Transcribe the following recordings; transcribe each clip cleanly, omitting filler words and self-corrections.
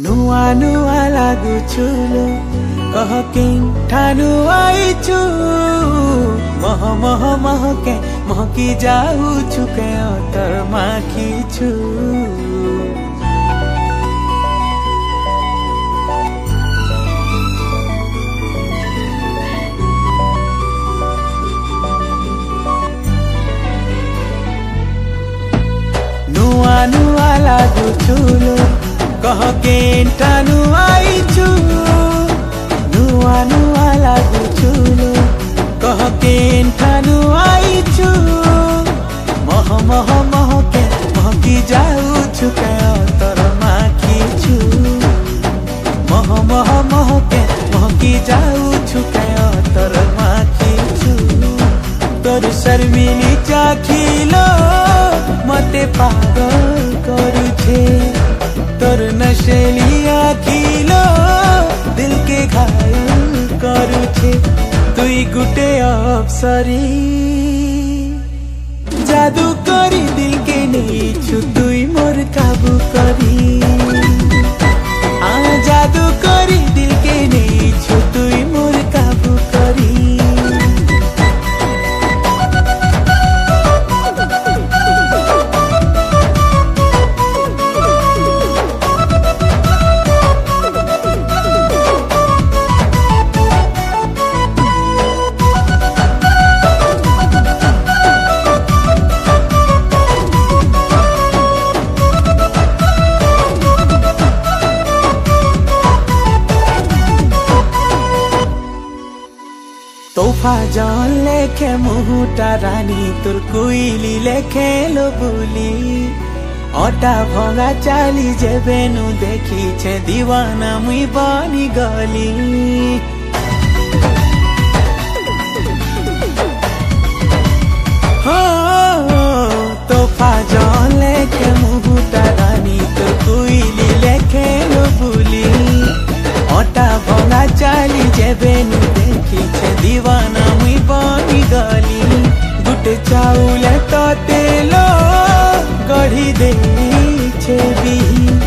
नुआ नुआ लाଗୁଛୁ कह के ठानु आइछु मह मह महके महकी जाउछु के तर माखिछु नुआ नुआ लाଗୁଛୁ कह के ठानु आइछु नुआ नुआ लाଗୁଛୁ कह के ठानु आइछु मह मह महके महकी जाउछु के तर माखिछु मह मह महके महकी जाउछु के तर माखिछु तोर शर्मिली चाखिलो मते पागल करुछे तोर नशेली आखिलो दिल के घायल करुछे तुई गुटे अप्सरी जादू करी दिल के नेछु तुई मोर काबू करी जादू करी दिल के नेछु तुई मोर काबू करी तोहफा जान लेखे मुहुटा रानी तोर कोइली लेखे लो बुली अटा भंगा चाली जेबेनु देखी छे दीवाना मुई बनी गली हो तोहफा जान लेखे मुहुटा रानी तोर कोइली लेखे लो बुली अटा भंगा चाली जेबेनु देखी छे दीवाना मुई बनी गली गुटे चाउल तो तेलो गढ़ी दे छे बिही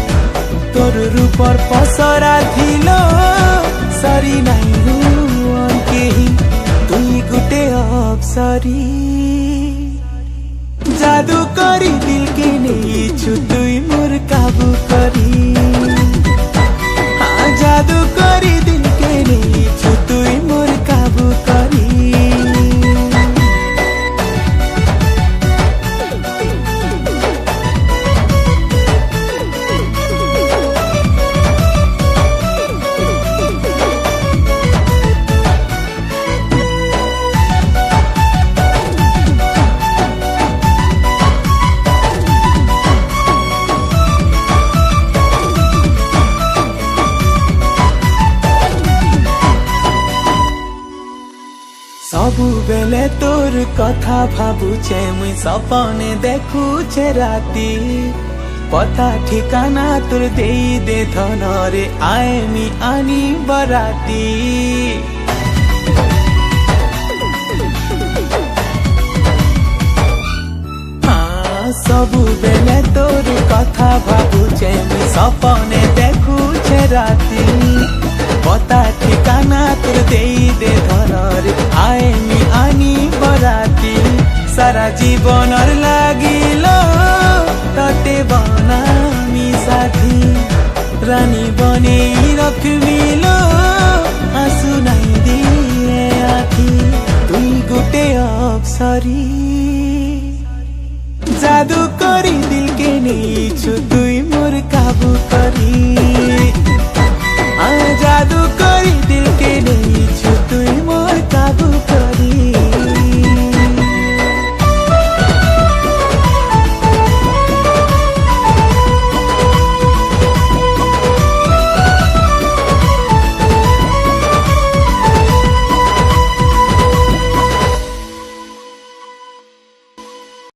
तोर रूपर पसरा थिलो सरी नहीं हुआ केही तुई गुटे अप्सरी जादू करी दिल के नेछु तुई मोर काबू करी जादू करी दिल के नेछु तुई मोर काबू करी सबु बेले तोर कथा भाबुछे मुई सपने देखुछे राती पता ठिकाना तोर देई दे धन रे आए मी आनी बराती सबु बेले तोर कथा भाबुछे मुई सपने देखुछे राती पता ठिकाना तोर देई दे धन रे आए मी आनी बराती सारा जीवनर लागिलो तते बनामी साथी रानी बने रखमिलो आंसू नहीं दिए आखी तुई गुटे अप्सरी जादू करी दिल के नेछु तुई मोर काबू करी जादू करी